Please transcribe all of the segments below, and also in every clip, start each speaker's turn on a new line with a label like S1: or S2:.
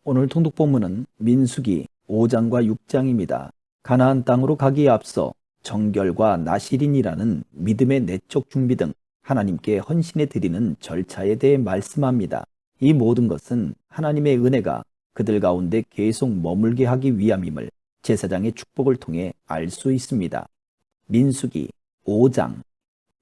S1: 오늘 통독 본문은 민수기 5장과 6장입니다. 가나안 땅으로 가기에 앞서 정결과 나실인이라는 믿음의 내적 준비 등 하나님께 헌신해 드리는 절차에 대해 말씀합니다. 이 모든 것은 하나님의 은혜가 그들 가운데 계속 머물게 하기 위함임을 제사장의 축복을 통해 알 수 있습니다. 민수기 5장.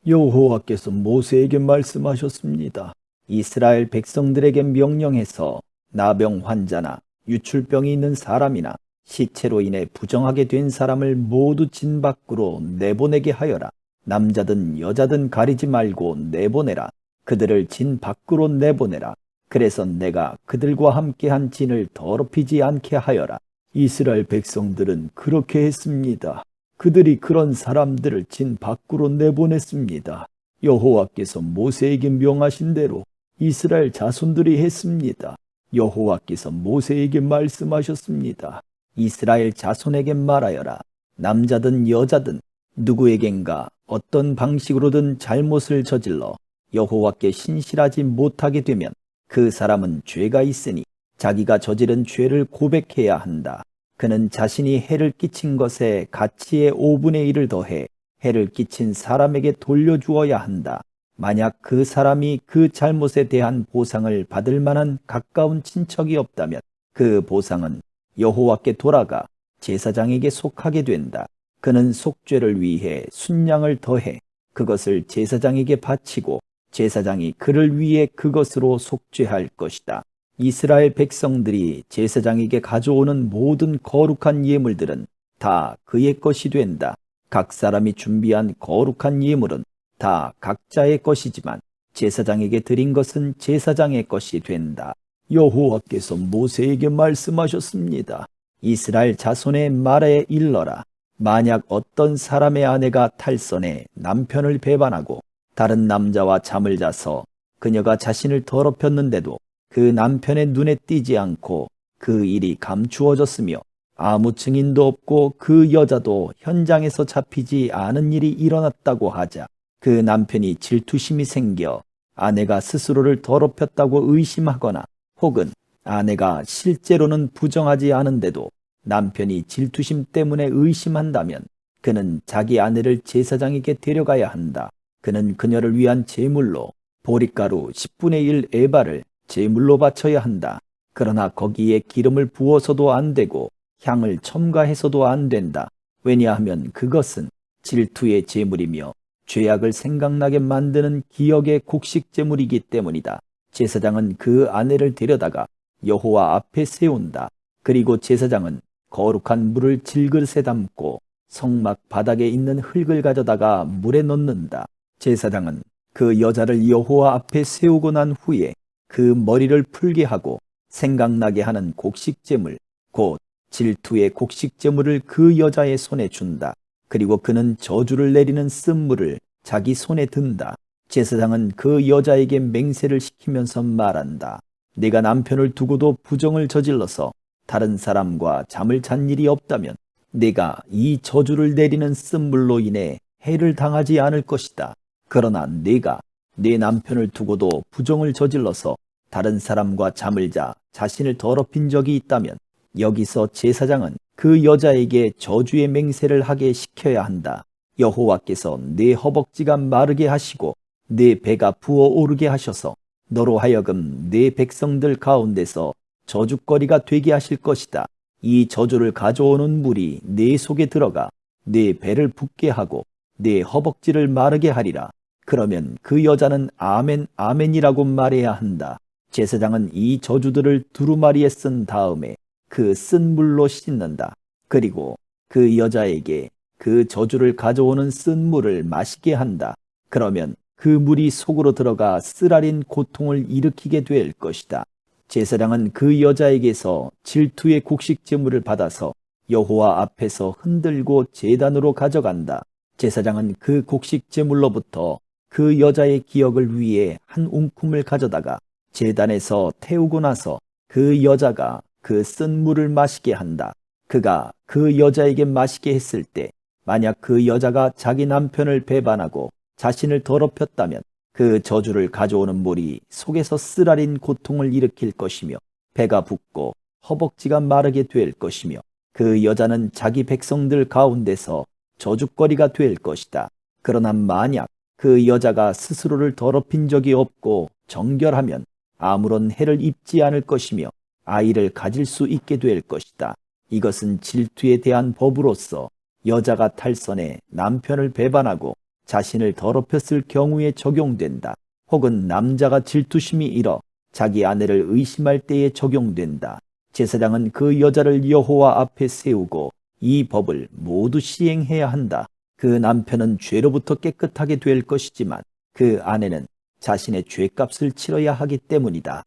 S1: 여호와께서 모세에게 말씀하셨습니다. 이스라엘 백성들에게 명령해서 나병 환자나 유출병이 있는 사람이나 시체로 인해 부정하게 된 사람을 모두 진 밖으로 내보내게 하여라. 남자든 여자든 가리지 말고 내보내라. 그들을 진 밖으로 내보내라. 그래서 내가 그들과 함께한 진을 더럽히지 않게 하여라. 이스라엘 백성들은 그렇게 했습니다. 그들이 그런 사람들을 진 밖으로 내보냈습니다. 여호와께서 모세에게 명하신 대로 이스라엘 자손들이 했습니다. 여호와께서 모세에게 말씀하셨습니다. 이스라엘 자손에게 말하여라. 남자든 여자든 누구에겐가 어떤 방식으로든 잘못을 저질러 여호와께 신실하지 못하게 되면 그 사람은 죄가 있으니 자기가 저지른 죄를 고백해야 한다. 그는 자신이 해를 끼친 것에 가치의 5분의 1을 더해 해를 끼친 사람에게 돌려주어야 한다. 만약 그 사람이 그 잘못에 대한 보상을 받을 만한 가까운 친척이 없다면 그 보상은 여호와께 돌아가 제사장에게 속하게 된다. 그는 속죄를 위해 순양을 더해 그것을 제사장에게 바치고 제사장이 그를 위해 그것으로 속죄할 것이다. 이스라엘 백성들이 제사장에게 가져오는 모든 거룩한 예물들은 다 그의 것이 된다. 각 사람이 준비한 거룩한 예물은 다 각자의 것이지만 제사장에게 드린 것은 제사장의 것이 된다. 여호와께서 모세에게 말씀하셨습니다. 이스라엘 자손의 말에 일러라. 만약 어떤 사람의 아내가 탈선해 남편을 배반하고 다른 남자와 잠을 자서 그녀가 자신을 더럽혔는데도 그 남편의 눈에 띄지 않고 그 일이 감추어졌으며 아무 증인도 없고 그 여자도 현장에서 잡히지 않은 일이 일어났다고 하자 그 남편이 질투심이 생겨 아내가 스스로를 더럽혔다고 의심하거나 혹은 아내가 실제로는 부정하지 않은데도 남편이 질투심 때문에 의심한다면 그는 자기 아내를 제사장에게 데려가야 한다. 그는 그녀를 위한 제물로 보릿가루 10분의 1 에바를 제물로 바쳐야 한다. 그러나 거기에 기름을 부어서도 안 되고 향을 첨가해서도 안 된다. 왜냐하면 그것은 질투의 제물이며 죄악을 생각나게 만드는 기억의 곡식 제물이기 때문이다. 제사장은 그 아내를 데려다가 여호와 앞에 세운다. 그리고 제사장은 거룩한 물을 질그릇에 담고 성막 바닥에 있는 흙을 가져다가 물에 넣는다. 제사장은 그 여자를 여호와 앞에 세우고 난 후에 그 머리를 풀게 하고 생각나게 하는 곡식제물, 곧 질투의 곡식제물을 그 여자의 손에 준다. 그리고 그는 저주를 내리는 쓴물을 자기 손에 든다. 제사장은 그 여자에게 맹세를 시키면서 말한다. 네가 남편을 두고도 부정을 저질러서 다른 사람과 잠을 잔 일이 없다면 네가 이 저주를 내리는 쓴물로 인해 해를 당하지 않을 것이다. 그러나 네가 네 남편을 두고도 부정을 저질러서 다른 사람과 잠을 자 자신을 더럽힌 적이 있다면 여기서 제사장은 그 여자에게 저주의 맹세를 하게 시켜야 한다. 여호와께서 네 허벅지가 마르게 하시고 네 배가 부어오르게 하셔서 너로 하여금 네 백성들 가운데서 저주거리가 되게 하실 것이다. 이 저주를 가져오는 물이 네 속에 들어가 네 배를 붓게 하고 네 허벅지를 마르게 하리라. 그러면 그 여자는 아멘 아멘이라고 말해야 한다. 제사장은 이 저주들을 두루마리에 쓴 다음에 그 쓴 물로 씻는다. 그리고 그 여자에게 그 저주를 가져오는 쓴 물을 마시게 한다. 그러면 그 물이 속으로 들어가 쓰라린 고통을 일으키게 될 것이다. 제사장은 그 여자에게서 질투의 곡식 제물을 받아서 여호와 앞에서 흔들고 제단으로 가져간다. 제사장은 그 곡식 제물로부터 그 여자의 기억을 위해 한 움큼을 가져다가 제단에서 태우고 나서 그 여자가 그 쓴 물을 마시게 한다. 그가 그 여자에게 마시게 했을 때 만약 그 여자가 자기 남편을 배반하고 자신을 더럽혔다면 그 저주를 가져오는 물이 속에서 쓰라린 고통을 일으킬 것이며 배가 붓고 허벅지가 마르게 될 것이며 그 여자는 자기 백성들 가운데서 저주거리가 될 것이다. 그러나 만약 그 여자가 스스로를 더럽힌 적이 없고 정결하면 아무런 해를 입지 않을 것이며 아이를 가질 수 있게 될 것이다. 이것은 질투에 대한 법으로서 여자가 탈선해 남편을 배반하고 자신을 더럽혔을 경우에 적용된다. 혹은 남자가 질투심이 일어 자기 아내를 의심할 때에 적용된다. 제사장은 그 여자를 여호와 앞에 세우고 이 법을 모두 시행해야 한다. 그 남편은 죄로부터 깨끗하게 될 것이지만 그 아내는 자신의 죄값을 치러야 하기 때문이다.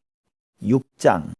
S1: 6장.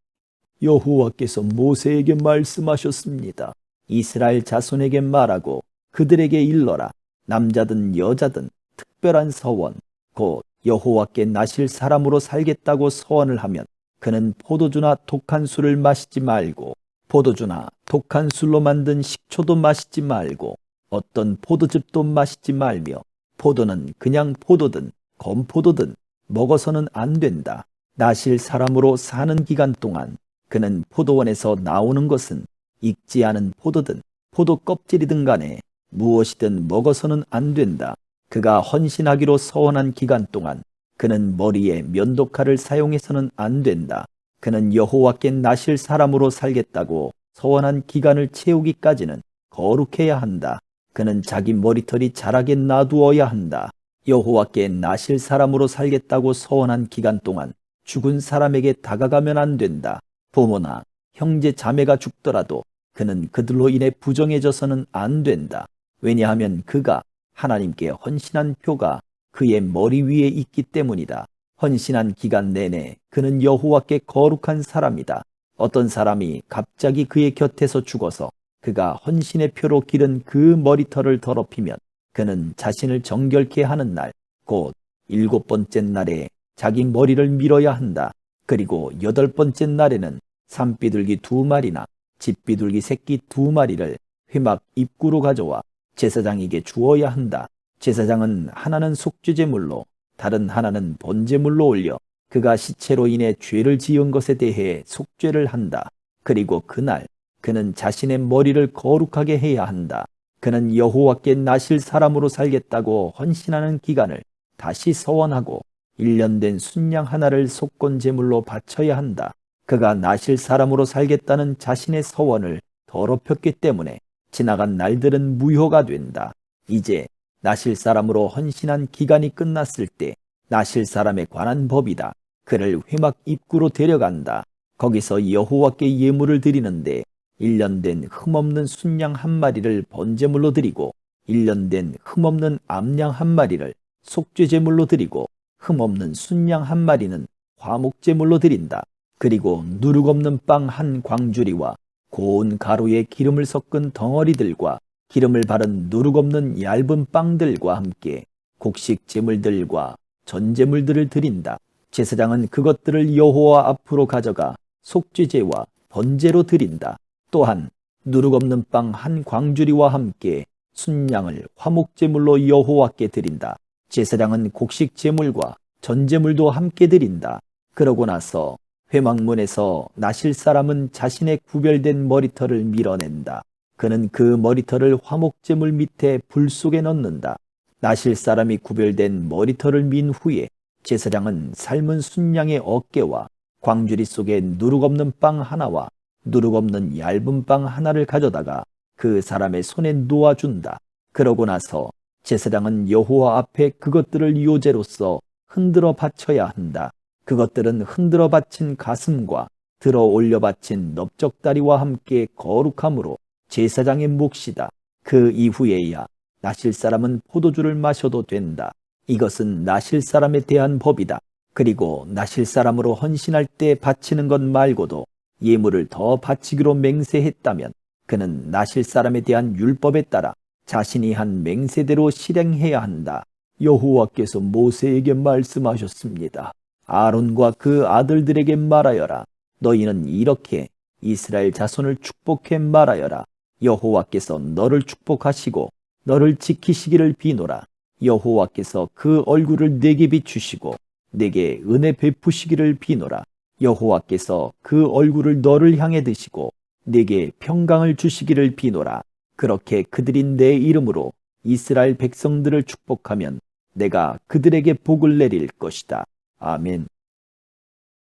S1: 여호와께서 모세에게 말씀하셨습니다. 이스라엘 자손에게 말하고 그들에게 일러라. 남자든 여자든 특별한 서원, 곧 여호와께 나실 사람으로 살겠다고 서원을 하면 그는 포도주나 독한 술을 마시지 말고 포도주나 독한 술로 만든 식초도 마시지 말고 어떤 포도즙도 마시지 말며 포도는 그냥 포도든 건포도든 먹어서는 안 된다. 나실 사람으로 사는 기간 동안 그는 포도원에서 나오는 것은 익지 않은 포도든 포도 껍질이든 간에 무엇이든 먹어서는 안 된다. 그가 헌신하기로 서원한 기간 동안 그는 머리에 면도칼을 사용해서는 안 된다. 그는 여호와께 나실 사람으로 살겠다고 서원한 기간을 채우기까지는 거룩해야 한다. 그는 자기 머리털이 자라게 놔두어야 한다. 여호와께 나실 사람으로 살겠다고 서원한 기간 동안 죽은 사람에게 다가가면 안 된다. 부모나 형제 자매가 죽더라도 그는 그들로 인해 부정해져서는 안 된다. 왜냐하면 그가 하나님께 헌신한 표가 그의 머리 위에 있기 때문이다. 헌신한 기간 내내 그는 여호와께 거룩한 사람이다. 어떤 사람이 갑자기 그의 곁에서 죽어서 그가 헌신의 표로 기른 그 머리털을 더럽히면 그는 자신을 정결케 하는 날, 곧 7번째 날에 자기 머리를 밀어야 한다. 그리고 8번째 날에는 산비둘기 2마리나 집비둘기 새끼 2마리를 회막 입구로 가져와 제사장에게 주어야 한다. 제사장은 하나는 속죄제물로 다른 하나는 번제물로 올려 그가 시체로 인해 죄를 지은 것에 대해 속죄를 한다. 그리고 그날 그는 자신의 머리를 거룩하게 해야 한다. 그는 여호와께 나실 사람으로 살겠다고 헌신하는 기간을 다시 서원하고 1년 된 순양 하나를 속건 제물로 바쳐야 한다. 그가 나실 사람으로 살겠다는 자신의 서원을 더럽혔기 때문에 지나간 날들은 무효가 된다. 이제 나실 사람으로 헌신한 기간이 끝났을 때 나실 사람에 관한 법이다. 그를 회막 입구로 데려간다. 거기서 여호와께 예물을 드리는데 1년 된 흠없는 순양 1마리를 번제물로 드리고 1년 된 흠없는 암양 1마리를 속죄제물로 드리고 흠없는 순양 1마리는 화목제물로 드린다. 그리고 누룩 없는 빵 1광주리와 고운 가루에 기름을 섞은 덩어리들과 기름을 바른 누룩 없는 얇은 빵들과 함께 곡식 제물들과 전제물들을 드린다. 제사장은 그것들을 여호와 앞으로 가져가 속죄제와 번제로 드린다. 또한 누룩 없는 빵 1광주리와 함께 순양을 화목제물로 여호와께 드린다. 제사장은 곡식 제물과 전제물도 함께 드린다. 그러고 나서 회막문에서 나실 사람은 자신의 구별된 머리털을 밀어낸다. 그는 그 머리털을 화목제물 밑에 불 속에 넣는다. 나실 사람이 구별된 머리털을 민 후에 제사장은 삶은 순양의 어깨와 광주리 속에 누룩 없는 빵 하나와 누룩 없는 얇은 빵 하나를 가져다가 그 사람의 손에 놓아준다. 그러고 나서 제사장은 여호와 앞에 그것들을 요제로서 흔들어 바쳐야 한다. 그것들은 흔들어 바친 가슴과 들어 올려 바친 넓적다리와 함께 거룩함으로 제사장의 몫이다. 그 이후에야 나실 사람은 포도주를 마셔도 된다. 이것은 나실 사람에 대한 법이다. 그리고 나실 사람으로 헌신할 때 바치는 것 말고도 예물을 더 바치기로 맹세했다면 그는 나실 사람에 대한 율법에 따라 자신이 한 맹세대로 실행해야 한다. 여호와께서 모세에게 말씀하셨습니다. 아론과 그 아들들에게 말하여라. 너희는 이렇게 이스라엘 자손을 축복해 말하여라. 여호와께서 너를 축복하시고 너를 지키시기를 비노라. 여호와께서 그 얼굴을 내게 비추시고 내게 은혜 베푸시기를 비노라. 여호와께서 그 얼굴을 너를 향해 드시고 네게 평강을 주시기를 비노라. 그렇게 그들이 내 이름으로 이스라엘 백성들을 축복하면 내가 그들에게 복을 내릴 것이다. 아멘.